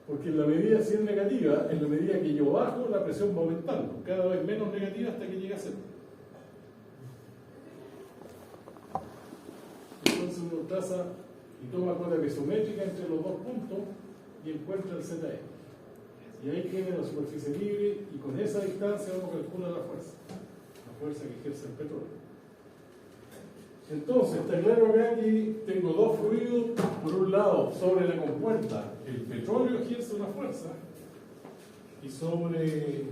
Porque en la medida, si es negativa, en la medida que yo bajo, la presión va aumentando, cada vez menos negativa hasta que llegue a cero. Entonces uno traza y toma curva isométrica entre los dos puntos y encuentra el ZE. Y ahí tiene la superficie libre y con esa distancia uno calcula la fuerza que ejerce el petróleo. Entonces, está claro que aquí tengo dos fluidos, por un lado sobre la compuerta el petróleo ejerce una fuerza y sobre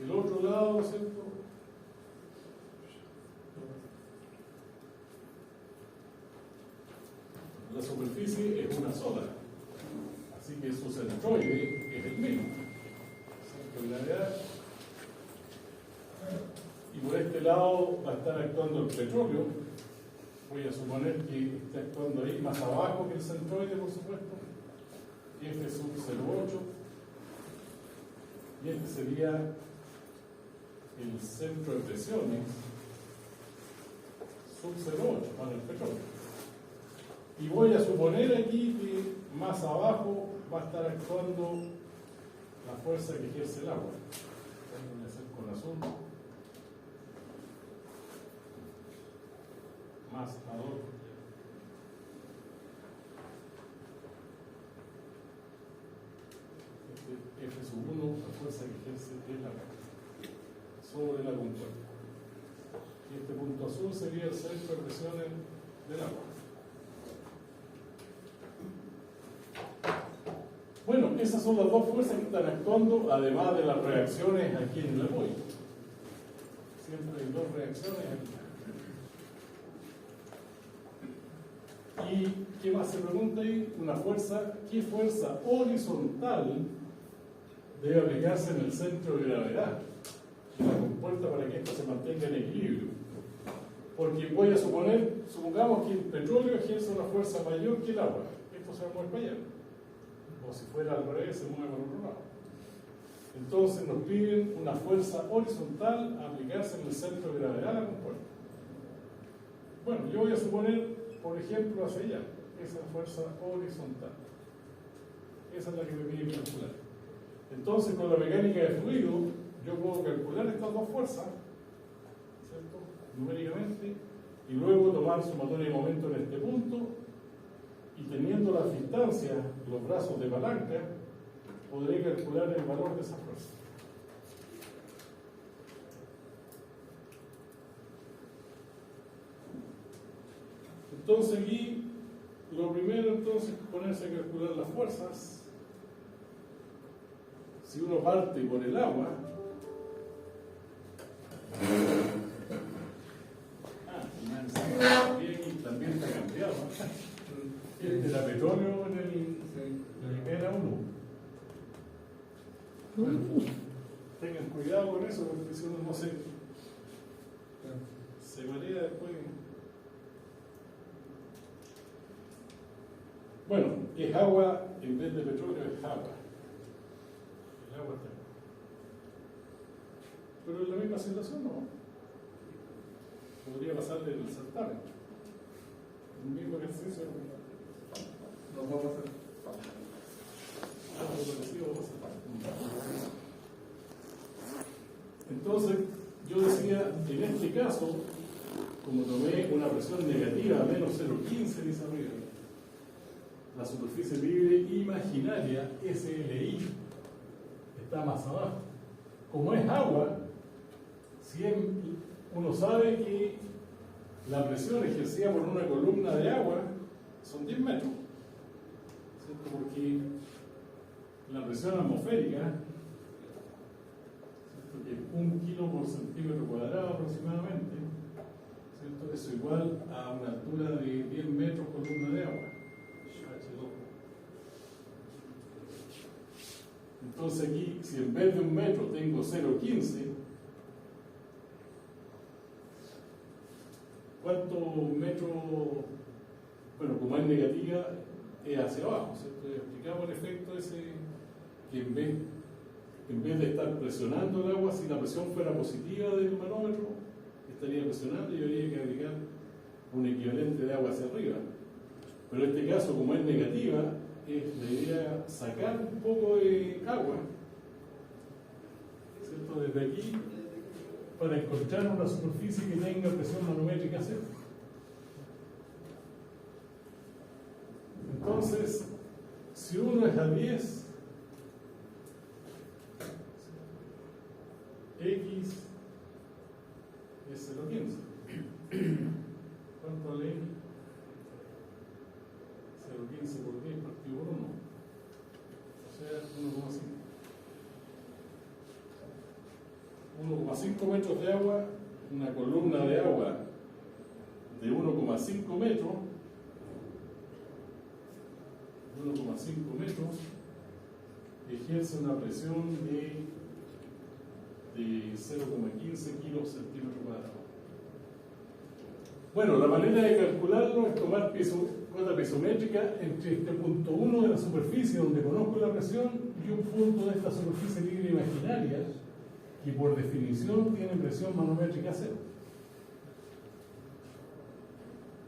el otro lado, ¿cierto? La superficie es una sola, así que su centroide es el mismo, centro de gravedad. Y por este lado va a estar actuando el petróleo. Voy a suponer que está actuando ahí más abajo que el centroide, por supuesto. F sub 0,8. Y este sería el centro de presiones sub 0,8 para el petróleo. Y voy a suponer aquí que más abajo va a estar actuando la fuerza que ejerce el agua. Voy a hacer con azul. Más a 2. F sub 1, la fuerza que ejerce el agua sobre la compuerta. Y este punto azul sería el centro de presiones del agua. Bueno, esas son las dos fuerzas que están actuando, además de las reacciones aquí en el apoyo. Siempre hay dos reacciones aquí. ¿Y qué más se pregunta ahí? Una fuerza, ¿qué fuerza horizontal debe aplicarse en el centro de gravedad de la compuerta para que esto se mantenga en equilibrio? Porque voy a supongamos que el petróleo ejerce una fuerza mayor que el agua. Esto se va a mover para allá. O si fuera al revés, se mueve por otro lado. Entonces nos piden una fuerza horizontal a aplicarse en el centro de gravedad de la compuerta. Bueno, yo voy a suponer, por ejemplo, hacia allá, esa fuerza horizontal. Esa es la que me piden calcular. Entonces, con la mecánica de fluido, yo puedo calcular estas dos fuerzas, ¿cierto? Numéricamente, y luego tomar sumatoria de momento en este punto, y teniendo las distancias, los brazos de palanca, podré calcular el valor de esa fuerza. Entonces aquí, lo primero entonces es ponerse a calcular las fuerzas. Si uno parte por el agua, también está cambiado. Este era petróleo en el era uno. Bueno, tengan cuidado con eso, porque si uno no se marea después. Bueno, es agua en vez de petróleo, es agua. El agua está. Pero en la misma situación no. Podría pasarle en el certamen. El mismo ejercicio no va a pasar. Algo parecido va a pasar. Entonces, yo decía, en este caso, como tomé una presión negativa, menos 0,15 dice arriba, la superficie libre imaginaria, SLI, está más abajo. Como es agua, uno sabe que la presión ejercida por una columna de agua son 10 metros, ¿cierto? Porque la presión atmosférica, ¿cierto? Que es 1 kilo por centímetro cuadrado aproximadamente, ¿cierto? Eso igual a una altura de 10 metros columna de agua. Entonces aquí, si en vez de 1 metro tengo 0,15, ¿cuántos metros? Bueno, como es negativa, es hacia abajo, ¿cierto? Explicamos el efecto ese, que en vez de estar presionando el agua, si la presión fuera positiva del manómetro, estaría presionando y habría que aplicar un equivalente de agua hacia arriba. Pero en este caso, como es negativa, es la idea sacar un poco de agua, ¿cierto? Desde aquí, para encontrar una superficie que tenga presión manométrica cero. Entonces, si 1 es a 10, X es 0,15. ¿Cuánto vale X? 0,15 por 10 partido por 1. O sea, 1,5. 1,5 metros de agua, una columna de agua de 1,5 metros. 1,5 metros ejerce una presión de 0,15 kilos centímetros cuadrados. Bueno, la manera de calcularlo es tomar cuota piezométrica entre este punto 1 de la superficie donde conozco la presión y un punto de esta superficie libre imaginaria que por definición tiene presión manométrica cero.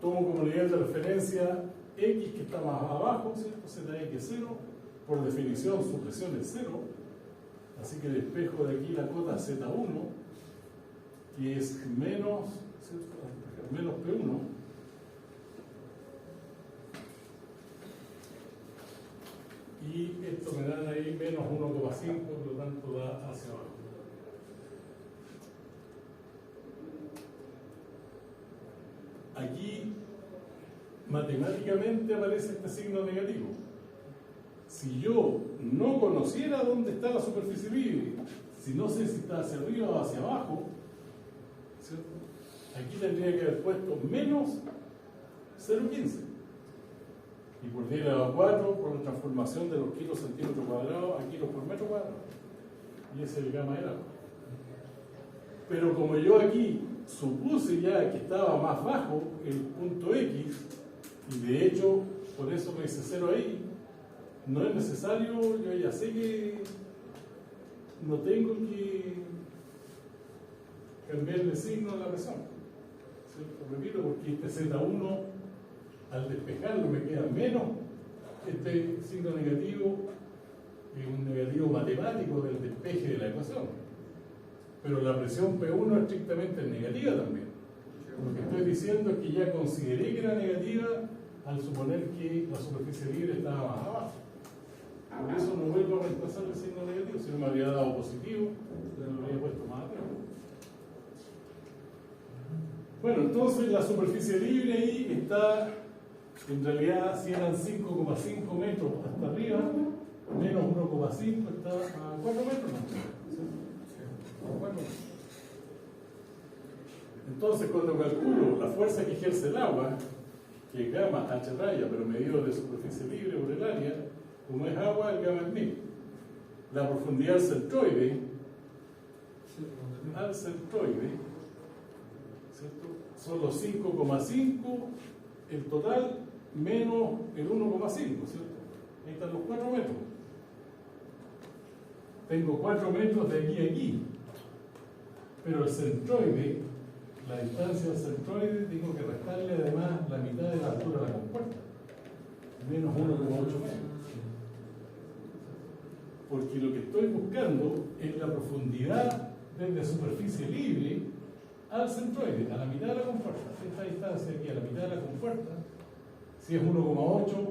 Tomo como nivel de referencia X, que está más abajo, ¿cierto? ZX0, por definición su presión es cero, así que despejo de aquí la cota Z1, que es menos, ¿cierto? Menos P1, y esto me da ahí menos 1,5, por lo tanto da hacia abajo. Aquí matemáticamente aparece este signo negativo. Si yo no conociera dónde está la superficie libre, si no sé si está hacia arriba o hacia abajo, ¿cierto? Aquí tendría que haber puesto menos 0,15. Y por 10 a la 4, por la transformación de los kilos centímetros cuadrados a kilos por metro cuadrado. Y ese es el gamma del agua. Pero como yo aquí supuse ya que estaba más bajo el punto X, y de hecho, por eso me dice 0 ahí, no es necesario, yo ya sé que no tengo que cambiarle signo a la presión. ¿Cierto? Repito, porque este Z1, al despejarlo, me queda menos este signo negativo, que es un negativo matemático del despeje de la ecuación. Pero la presión P1 estrictamente es negativa también. Lo que estoy diciendo es que ya consideré que era negativa al suponer que la superficie libre estaba más abajo. Por eso no vuelvo a reemplazar el signo negativo, si no me habría dado positivo, lo habría puesto más arriba. Bueno, entonces la superficie libre ahí está, en realidad, si eran 5,5 metros hasta arriba, menos 1,5 está a 4 metros. Entonces, cuando calculo la fuerza que ejerce el agua, que es gamma H raya, pero medido de superficie libre por el área, como es agua, el gamma es 1000. La profundidad al centroide, ¿cierto? Son los 5,5, el total, menos el 1,5, ¿cierto? Ahí están los 4 metros. Tengo 4 metros de aquí a aquí. Pero el centroide, la distancia del centroide, tengo que restarle además la mitad de la altura de la compuerta, menos 1,8 metros. Porque lo que estoy buscando es la profundidad desde superficie libre al centroide, a la mitad de la compuerta. Esta distancia aquí, a la mitad de la compuerta, si es 1,8,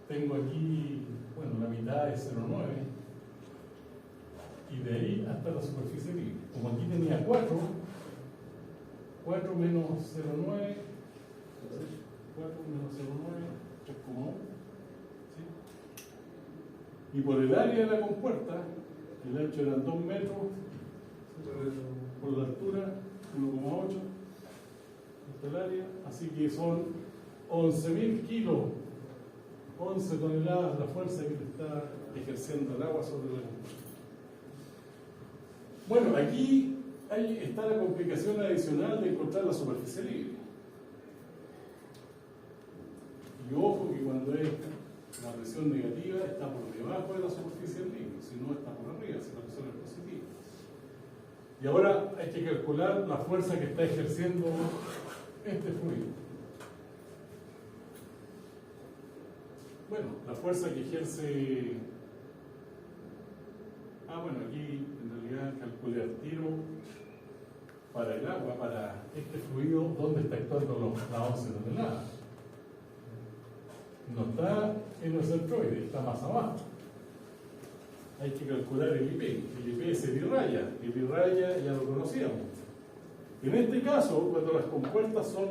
tengo aquí, bueno, la mitad es 0,9. Y de ahí hasta la superficie libre. Como aquí tenía 4 menos 0,9, 4 menos 0,9, 3,1. ¿Sí? Y por el área de la compuerta, el ancho eran 2 metros, por la altura, 1,8, el área, así que son 11.000 kilos, 11 toneladas la fuerza que está ejerciendo el agua sobre la compuerta. Bueno, aquí está la complicación adicional de encontrar la superficie libre. Y ojo que cuando es la presión negativa está por debajo de la superficie libre, si no está por arriba, si la presión es positiva. Y ahora hay que calcular la fuerza que está ejerciendo este fluido. bueno, la fuerza que ejerce. Bueno, aquí en realidad calculé al tiro para el agua, para este fluido, ¿dónde está actuando las 11 toneladas? No está en el centroide, está más abajo. Hay que calcular el IP. El IP es el I-raya. El I-raya ya lo conocíamos. En este caso, cuando las compuertas son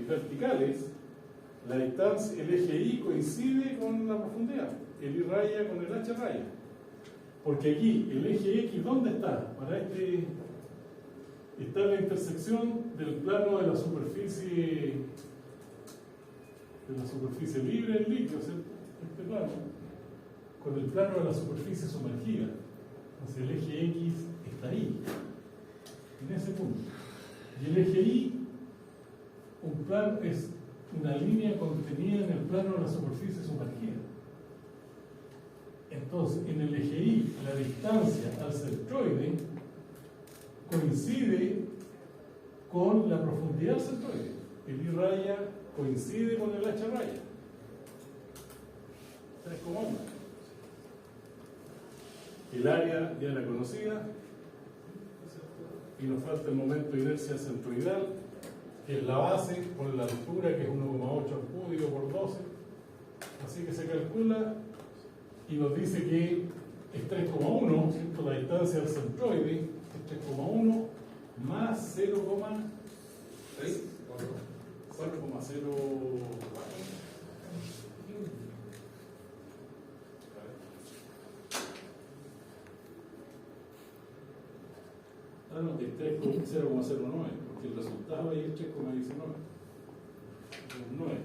verticales, la distancia, el eje Y coincide con la profundidad, el I-raya con el H-raya. Porque aquí, el eje X, ¿dónde está? Para está en la intersección del plano de la superficie libre en líquido, ¿cierto? Este plano, con el plano de la superficie sumergida. Entonces el eje X está ahí, en ese punto. Y el eje Y, un plano, es una línea contenida en el plano de la superficie sumergida. Entonces, en el eje Y, la distancia al centroide coincide con la profundidad del centroide. El I-raya coincide con el H-raya. 3,1. El área ya la conocida. Y nos falta el momento de inercia centroidal, que es la base, por la altura, que es 1,8 al cubo por 12. Así que se calcula y nos dice que es 3,1, ¿cierto? La distancia al centroide es 3,1 más 0,3, 4,0. No, es 0,09, porque el resultado ahí es 3,19. 9.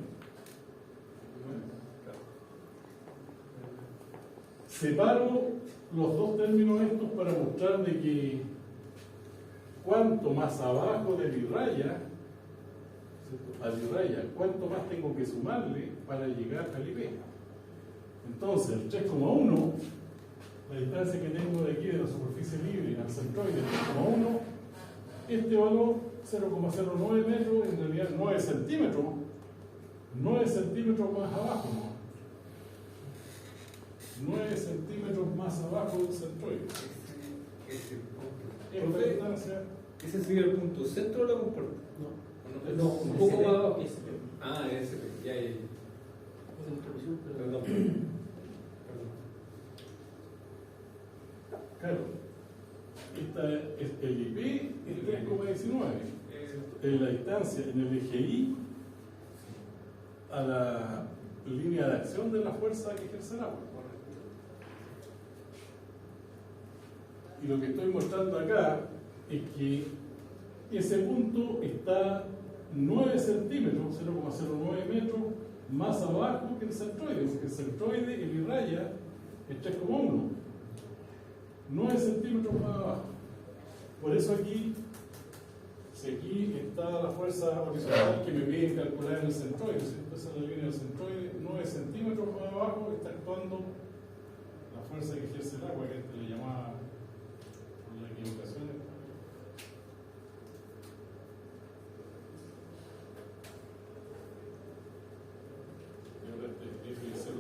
Separo los dos términos estos para mostrar de que cuanto más abajo del I-raya, al I-raya, cuánto más tengo que sumarle para llegar al IP. Entonces, el 3,1, la distancia que tengo de aquí de la superficie libre al centroide, 3,1, este valor 0,09 metros, en realidad 9 centímetros, 9 centímetros más abajo, ¿no? 9 centímetros más abajo del centroide. Esta distancia. ¿Ese sería el punto centro de la compuerta? No, un poco más abajo. Ese, ya. Perdón. Claro, esta es el IP, el 3,19. Es la distancia en el eje Y a la línea de acción de la fuerza que ejerce el agua. Y lo que estoy mostrando acá es que ese punto está 9 centímetros, 0,09 metros más abajo que el centroide, porque el centroide, el I-raya, es 3,1. 9 centímetros más abajo. Por eso aquí está la fuerza horizontal que me piden calcular en el centroide, ¿cierto? Esa es la línea del centroide, 9 centímetros más abajo está actuando la fuerza que ejerce el agua, que antes le llamaba por la equivocación. Y ahora este F es 0,75.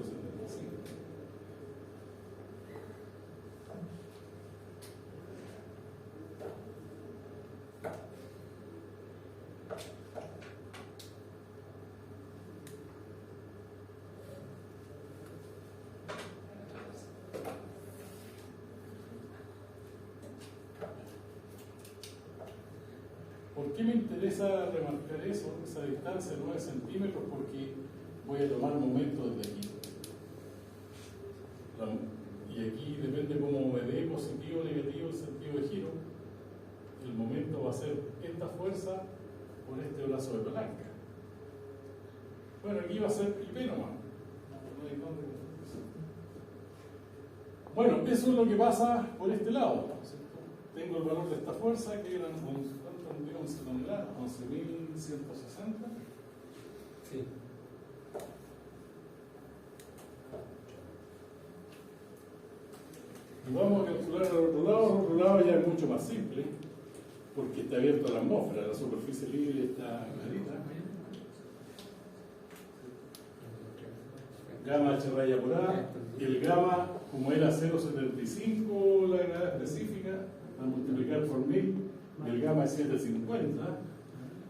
¿Por qué me interesa remarcar eso, esa distancia de 9 centímetros? Porque voy a tomar momento desde aquí. Y aquí depende cómo me dé positivo o negativo el sentido de giro. El momento va a ser esta fuerza por este brazo de palanca. Bueno, aquí va a ser IP nomás. Bueno, eso es lo que pasa por este lado. Tengo el valor de esta fuerza que eran 11 toneladas, 11.160. Sí. Y vamos a calcular al otro lado. Al otro lado ya es mucho más simple, porque está abierto a la atmósfera, la superficie libre está clarita. gamma H raya por A, el gamma, como era 0,75 la gravedad específica, a multiplicar por 1000, el gamma es 750,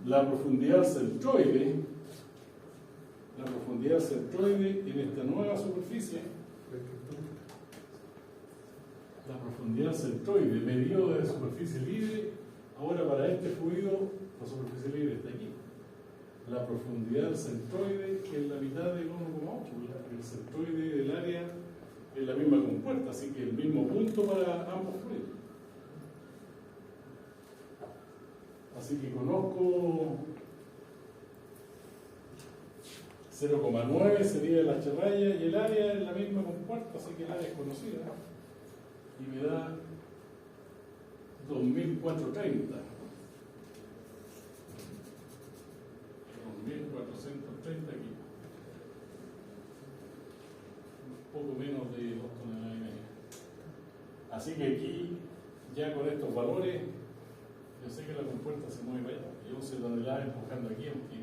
la profundidad centroide en esta nueva superficie, la profundidad centroide medido de superficie libre, ahora para este fluido la superficie libre está aquí. La profundidad centroide, que es la mitad del 1,8, el centroide del área es la misma compuerta, así que el mismo punto para ambos fluidos. Así que conozco 0,9 sería la H raya y el área es la misma compuerta, así que el área es conocida y me da 2430. 2430 aquí. Un poco menos de 2 toneladas y media. Así que aquí, ya con estos valores, yo sé que la compuerta se mueve para allá. Yo 11 toneladas empujando aquí, aunque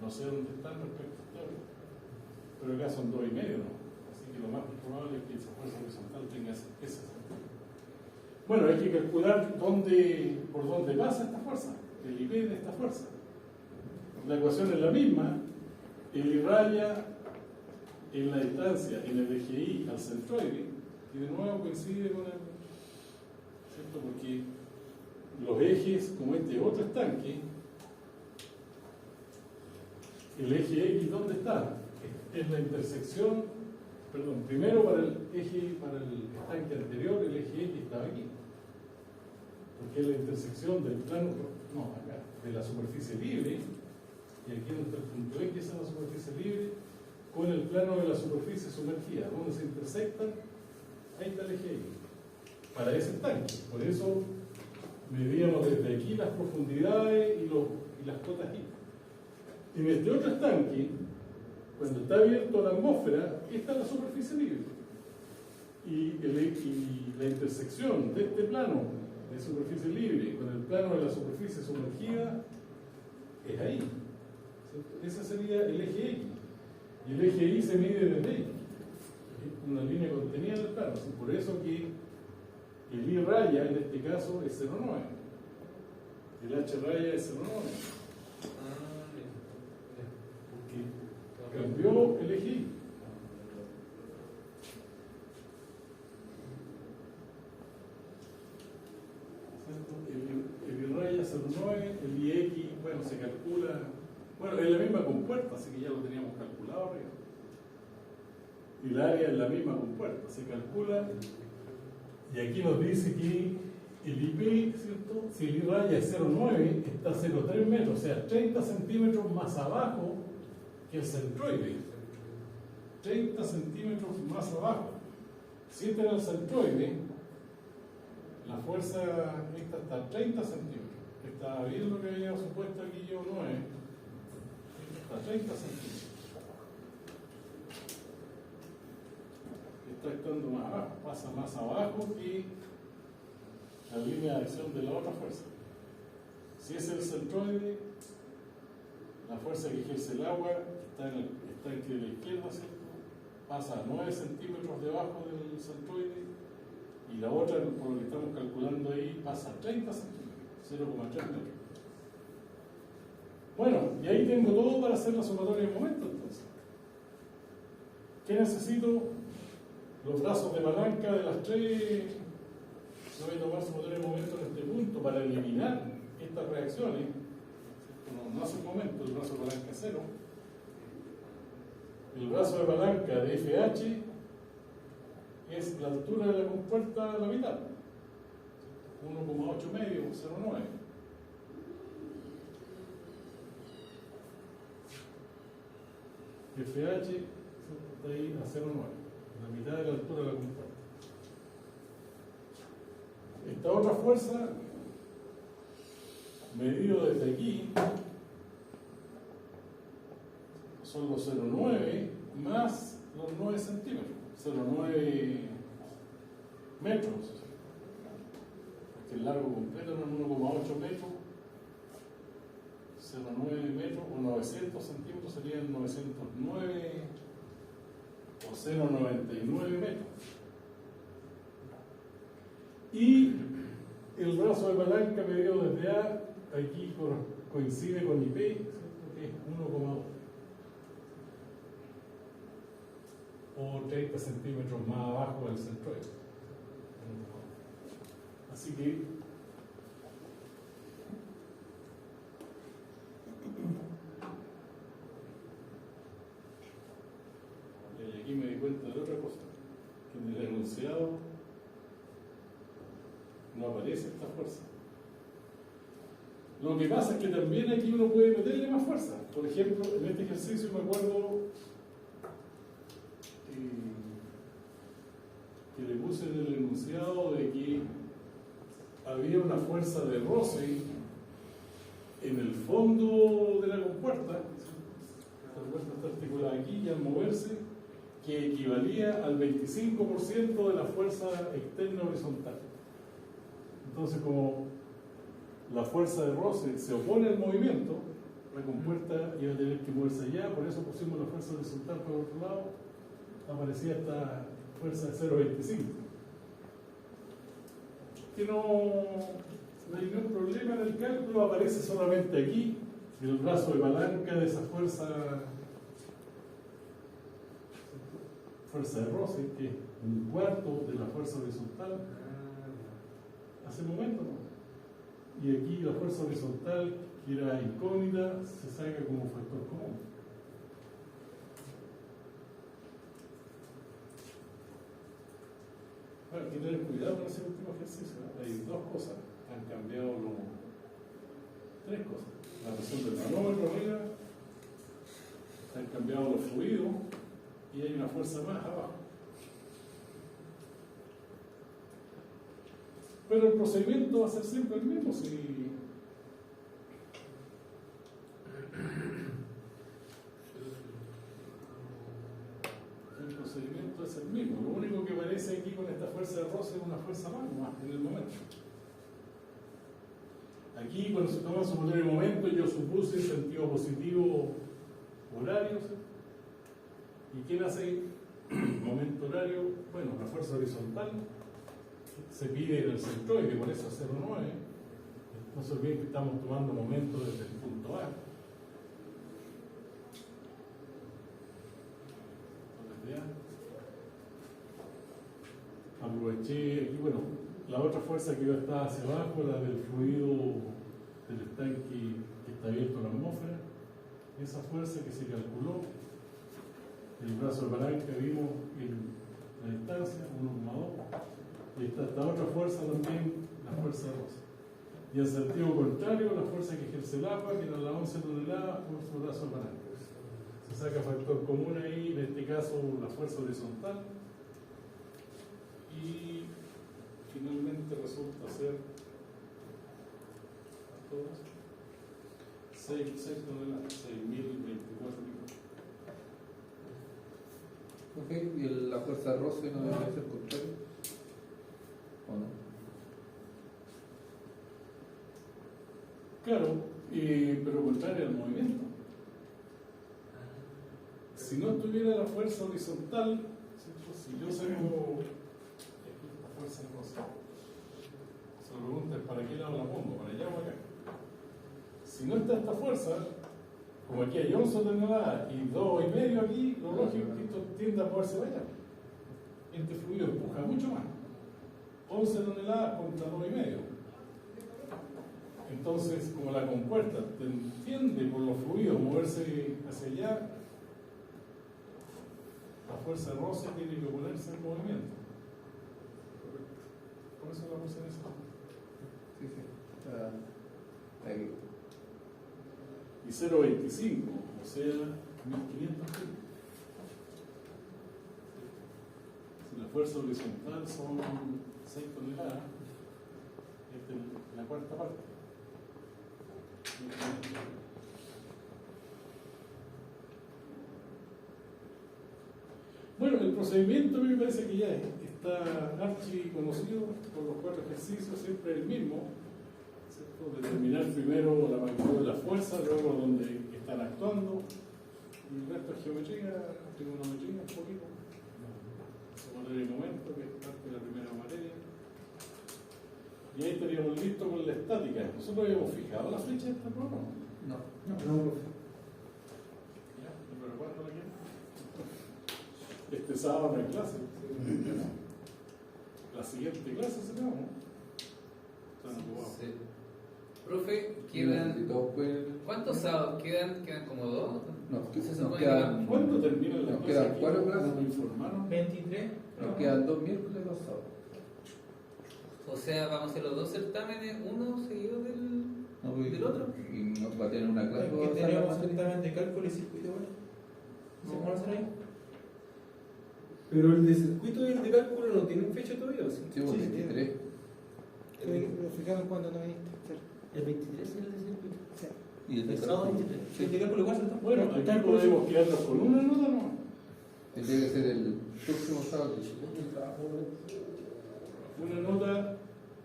no sé dónde están respecto a esto. Pero acá son 2,5, ¿no? Así que lo más probable es que esa fuerza horizontal tenga esa. Bueno, hay que calcular por dónde pasa esta fuerza, el IP de esta fuerza. La ecuación es la misma, el I raya en la distancia en el eje Y al centroide, y de nuevo coincide con el, ¿cierto? Porque los ejes, como este otro estanque, el eje X, ¿dónde está? Es la intersección, perdón, primero para el estanque anterior, el eje X estaba aquí, porque es la intersección del plano, no, acá, de la superficie libre, y aquí donde está el punto X, es la superficie libre, con el plano de la superficie sumergida, donde se intersectan, ahí está el eje X, para ese estanque. Por eso medíamos desde aquí las profundidades y las cotas Y. En este otro estanque, cuando está abierto a la atmósfera, esta es la superficie libre. Y la intersección de este plano de superficie libre con el plano de la superficie sumergida es ahí. ¿Cierto? Ese sería el eje X. Y el eje Y se mide desde ahí. Una línea contenida en el plano. Así, por eso que el I raya en este caso es 0,9. El H raya es 0,9. Porque cambió el eje Y. El I raya 0,9, el IX, bueno, se calcula, bueno, es la misma compuerta, así que ya lo teníamos calculado arriba. Y el área es la misma compuerta, se calcula, y aquí nos dice que el IP, ¿cierto? Si el I raya es 0,9, está a 0,3 metros, o sea, 30 centímetros más abajo que el centroide. 30 centímetros más abajo. Si este era el centroide, la fuerza esta está a 30 centímetros. Estaba bien lo que había supuesto aquí yo 9. Está a 30 centímetros. Está actuando más abajo. Pasa más abajo que la línea de acción de la otra fuerza. Si es el centroide, la fuerza que ejerce el agua está en el estanque de la izquierda, ¿cierto? Pasa a 9 centímetros debajo del centroide. Y la otra, por lo que estamos calculando ahí, pasa a 30 centímetros, 0,3 metros. Bueno, y ahí tengo todo para hacer la sumatoria de momentos, entonces. ¿Qué necesito? Los brazos de palanca de las tres. Yo voy a tomar sumatoria de momentos en este punto para eliminar estas reacciones. No hace un momento, el brazo de palanca es 0. El brazo de palanca de FH es la altura de la compuerta a la mitad, 1,8 medio, 0,9. FH está ahí a 0,9, la mitad de la altura de la compuerta. Esta otra fuerza, medido desde aquí, son los 0,9 más los 9 centímetros. 0,9 metros, porque el largo completo no es 1,8 metros, 0,9 metros o 900 centímetros serían 909 o 0,99 metros. Y el brazo de palanca medido desde A, aquí coincide con IP, ¿cierto? Que es 1,2 o 30 centímetros más abajo del centroide. Así que y aquí me di cuenta de otra cosa, que en el enunciado no aparece esta fuerza. Lo que pasa es que también aquí uno puede meterle más fuerza. Por ejemplo, en este ejercicio me acuerdo que le puse en el enunciado de que había una fuerza de roce en el fondo de la compuerta. La compuerta está articulada aquí y al moverse, que equivalía al 25% de la fuerza externa horizontal. Entonces, como la fuerza de roce se opone al movimiento, la compuerta iba a tener que moverse allá, por eso pusimos la fuerza horizontal por el otro lado, aparecía esta fuerza de 0,25. Que no hay ningún problema en el cálculo, aparece solamente aquí el brazo de palanca de esa fuerza de roce, que es un cuarto de la fuerza horizontal. Hace un momento, ¿no? Y aquí la fuerza horizontal, que era incógnita, se saca como factor común. Bueno, hay que tener cuidado con ese último ejercicio, ¿no? Hay dos cosas, han cambiado tres cosas. La presión del manómetro arriba, han cambiado los fluidos y hay una fuerza más abajo. Pero el procedimiento va a ser siempre el mismo. Si el procedimiento es el mismo, lo único que aparece aquí con esta fuerza de roce es una fuerza más en el momento. Aquí, cuando se toma suponer el momento, yo supuse el sentido positivo horario. ¿Sí? ¿Y quién hace momento horario? Bueno, la fuerza horizontal se pide en el centroide, por eso 0,9. No se olviden que estamos tomando momento desde el punto A. Desde A. Aproveché aquí, bueno, la otra fuerza que iba a estar hacia abajo, la del fluido del estanque que está abierto a la atmósfera. Esa fuerza que se calculó, el brazo de palanca vimos en la distancia, 1,2. Y está esta otra fuerza también, la fuerza de roce. Y en sentido contrario, la fuerza que ejerce el agua, que era la 11 toneladas por su brazo de palanca. Se saca factor común ahí, en este caso la fuerza horizontal. Y finalmente resulta ser 6 toneladas, 6.024 litros. Ok, ¿y la fuerza de roce no debe ser contrario? ¿O no? Claro, pero contrario al movimiento. Si no tuviera la fuerza horizontal, ¿cierto? Si yo saco esta fuerza de roce, se lo pregunta es ¿para qué lado la pongo? ¿Para allá o acá? Si no está esta fuerza, como aquí hay 11 toneladas y 2,5 aquí, lo lógico es que esto tiende a moverse para allá. Este fluido empuja mucho más. 11 toneladas contra 2,5. Entonces, como la compuerta tiende por los fluidos moverse hacia allá, la fuerza de roce tiene que oponerse al movimiento. Por eso la puse en esa. Sí, sí. Ahí. Y 0,25, o sea, 1.500 kilos. Si la fuerza horizontal son 6 toneladas, esta es la cuarta parte. Bueno, el procedimiento a mí me parece que ya está archi conocido por los 4 ejercicios, siempre el mismo, ¿cierto? Determinar primero la magnitud de la fuerza, luego donde están actuando, y el resto es geometría, trigonometría un poquito. estaríamos listos con la estática. Nosotros habíamos fijado la fecha de esta prueba, ¿no? No. No, profe. Ya, ¿número cuánto la quieren? Este sábado no hay clase. La siguiente clase se ¿no? Están ocupados. Sí. Profe, Si quedan. todos pueden. ¿Cuántos sábados quedan? ¿Quedan como dos? No, Se nos supone quedan, ¿Cuándo terminan las nos clases? quedan aquí? 4 ¿No clases. me informaron? 23. Nos quedan 2 miércoles y 2 sábados. O sea, vamos a hacer los dos certámenes, uno seguido del. No, pues, ¿Del otro? Y nos va a tener una clase. Que toda esa tenemos materia. certamen de cálculo y circuito, bueno. ¿Se No. puede hacer ahí? Pero el de circuito y el de cálculo no tienen fecha todavía, ¿o sí? Sí, pues, Sí, sí, 23. Lo fijamos cuando no viniste. El 23 es el de circuito. Sí. Y el de El sábado cálculo. 23. Sí, el de cálculo igual, ¿cierto? Bueno, aquí podemos quedarnos con una nota, ¿no? Tendría que ser el próximo sábado. Una nota,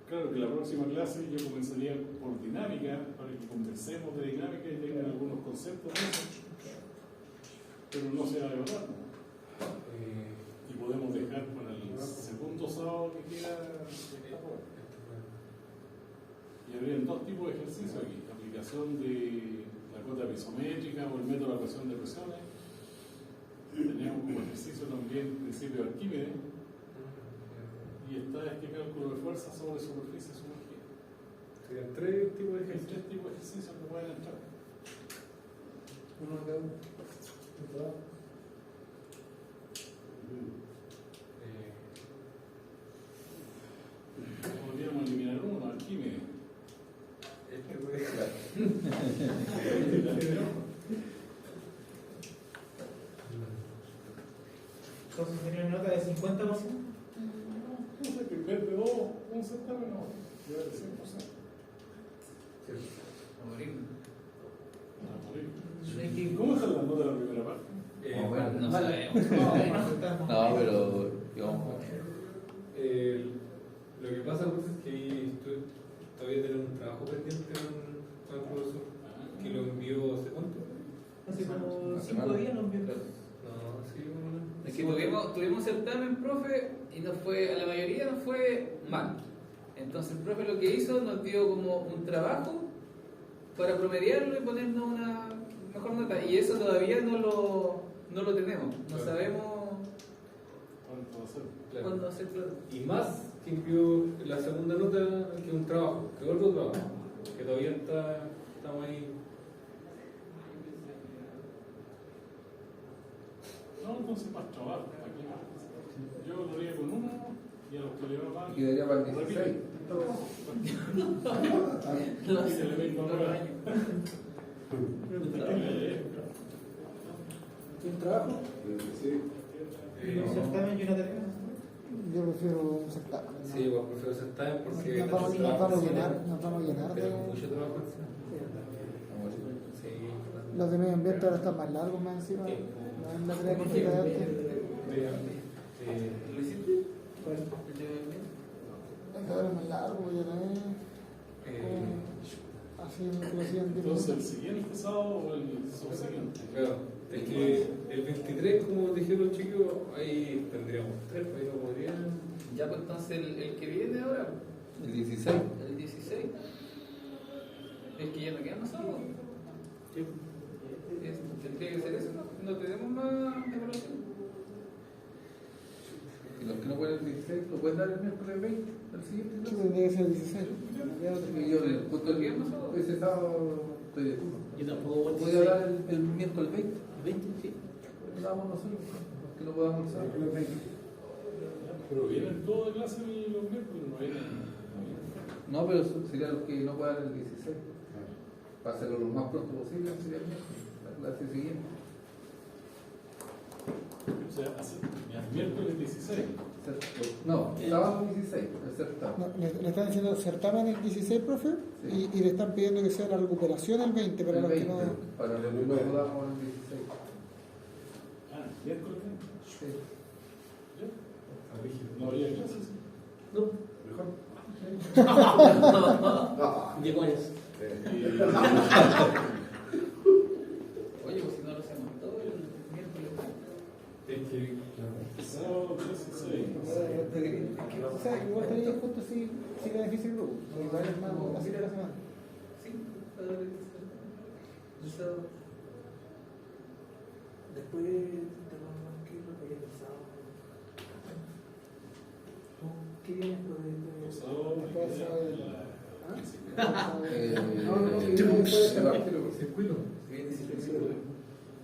claro que la próxima clase yo comenzaría por dinámica, para que conversemos de dinámica y tengan algunos conceptos de eso. Pero no se va a evaluar, ¿no? Y podemos dejar para el segundo sábado que queda esta prueba. Y habrían dos tipos de ejercicios aquí: aplicación de la cuota pisométrica o el método de ecuación de presiones. Tenemos como ejercicio también el principio de Arquímedes. Y está este cálculo de fuerza sobre superficie sumergida. Serían tres tipos de Hay ejercicios. tres tipos de ejercicios que pueden entrar. Uno de cada uno. Podríamos eliminar uno, Arquímedes. Este puede Entonces sería una nota de 50%. No sé, que en vez de dos, un certamen, no. Yo era de 100%. A morir. A morir. ¿Cómo están las notas de la primera parte? Ah, bueno. No sabemos. No, pero digamos, Lo que pasa pues, es que todavía tenemos un trabajo pendiente con el profesor que lo envió hace cuánto. Hace como Una 5 semana. días nos envió. No, sí, Es que tuvimos certamen, profe, y nos fue, a la mayoría nos fue mal. Entonces el profe lo que hizo nos dio como un trabajo para promediarlo y ponernos una mejor nota. Y eso todavía no lo tenemos. No Claro. sabemos ¿Cuánto va a ser? Claro. cuándo hacerlo. Y más que envió la segunda nota que un trabajo, que otro trabajo, que todavía estamos ahí. No, entonces más trabajo. Aquí más. Yo lo haría con uno y a los que le va mal. y quedaría para el 16. Repite la misma prueba. ¿Un trabajo? ¿Un certamen y una tarea? Yo prefiero un certamen. Sí, igual prefiero certamen porque Nos vamos a llenar de. tenemos mucho trabajo encima. Sí, Los de medio ambiente ahora están más largos más encima. Sí. No es la tarea cortita de antes. ¿Lo hiciste? ¿Cuál? Ahora es más largo, ya no es así que lo hacían Entonces, ¿el siguiente sábado o el subsiguiente? Claro, es que el 23, como dijeron los chicos, ahí tendríamos 3, pues ahí no podrían. Ya pues entonces el que viene ahora, El 16. el 16, es que ya no queda más sábado. Tendría que ser eso, ¿no? No tenemos más evaluación. Y los que no pueden el 16, ¿lo pueden dar el miércoles 20? ¿El siguiente? Sí, tendría que ser el 16. Y yo, justo ese sábado, estoy de turno. Yo tampoco voy a ¿Podría dar el miércoles 20? 20, sí. Lo damos nosotros, los que no podamos usar. Pero vienen todos de clase los miércoles, no vienen. No, pero serían los que no puedan el 16. Para hacerlo lo más pronto posible, sería el miércoles, la clase siguiente. O sea, miércoles 16. No, sábado 16, el certamen. No, le están diciendo certamen el 16, profe, Sí. y le están pidiendo que sea la recuperación el 20, para El los 20, que no. para los que no podamos el 16. Ah, miércoles. Sí. ¿Ya? No había clases. No, Mejor. Diego Arias. Oye, pues si no lo hacemos todo el miércoles. Es que, Sábado 16. O sea, igual estaría justo si beneficia el grupo. Igual es más así de la semana. Sí, eso. Después te vamos a lo que había pensado. ¿Qué viene después de Sábado, Circuito.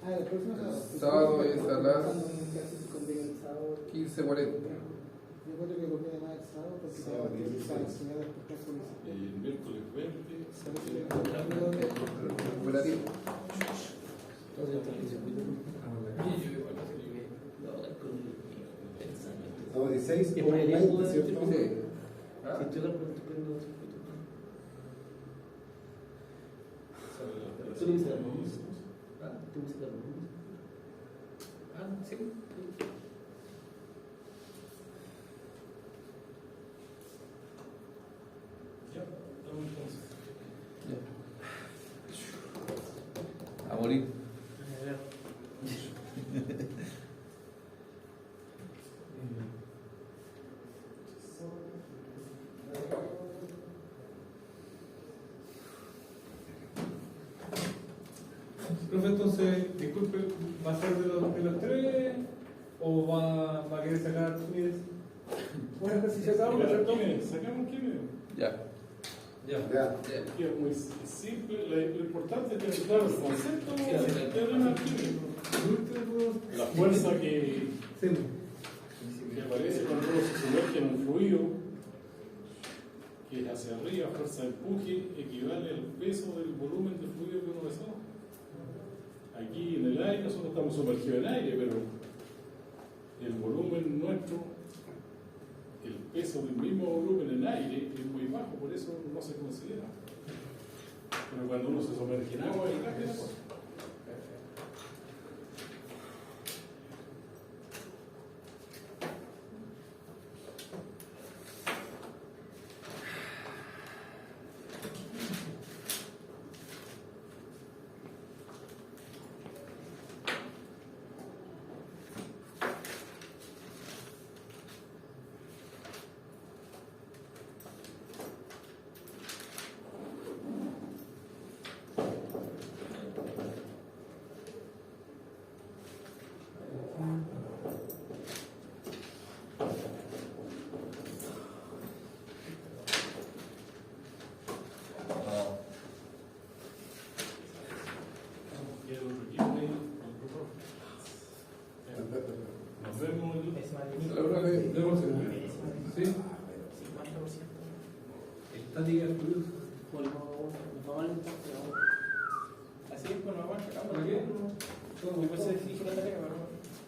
Ah, el próximo sábado. Sábado es a las conviene el sábado? 15:40. Yo creo que conviene más el sábado porque Sábado, se 16. va a enseñar después de la el miércoles 20. Operativo. Sábado 16 Y o por el 20, mismo ¿cierto? circuito. Sí. Ah, Si estoy prendo circuito. ¿Tú lo viste? ¿Ah? ¿Tú viste la luz? Ah, sí. Ya, estamos entonces. a morir. Profe, entonces, disculpe, ¿va a ser de los tres? ¿O va a querer sacar Arquímedes? Bueno, pues si se acaba, pues Sacamos Arquímedes. Ya. Ya. Ya. Que es muy simple. Lo importante es tener claro el concepto del teorema Arquímedes. La fuerza que aparece cuando uno se sumerge en un fluido, que es hacia arriba, fuerza de empuje, equivale al peso del volumen del fluido que uno desea. Aquí en el aire, nosotros estamos sumergidos en aire, pero el volumen nuestro, el peso del mismo volumen en aire es muy bajo, por eso no se considera. Pero cuando uno se sumerge en agua, ahí cambia la cosa. Nos vemos el es más La profe, ¿Sí? 50%. Estática fluidos. Bueno, nos vamos a